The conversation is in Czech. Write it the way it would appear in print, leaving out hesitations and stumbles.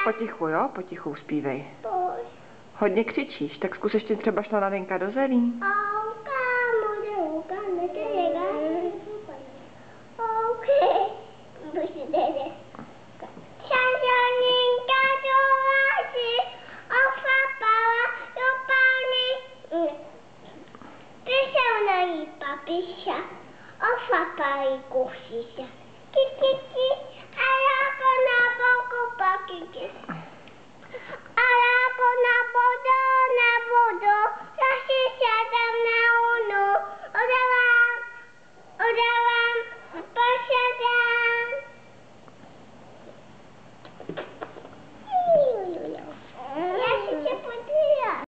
Potichu, jo? Potichu zpívej. Pojď. Hodně křičíš, tak zkus ještě třeba Šnonalinka do zelí. Papisha, papai kursissa. Kiki, alako na boku pakiki. Alako na bodo, ja sisältä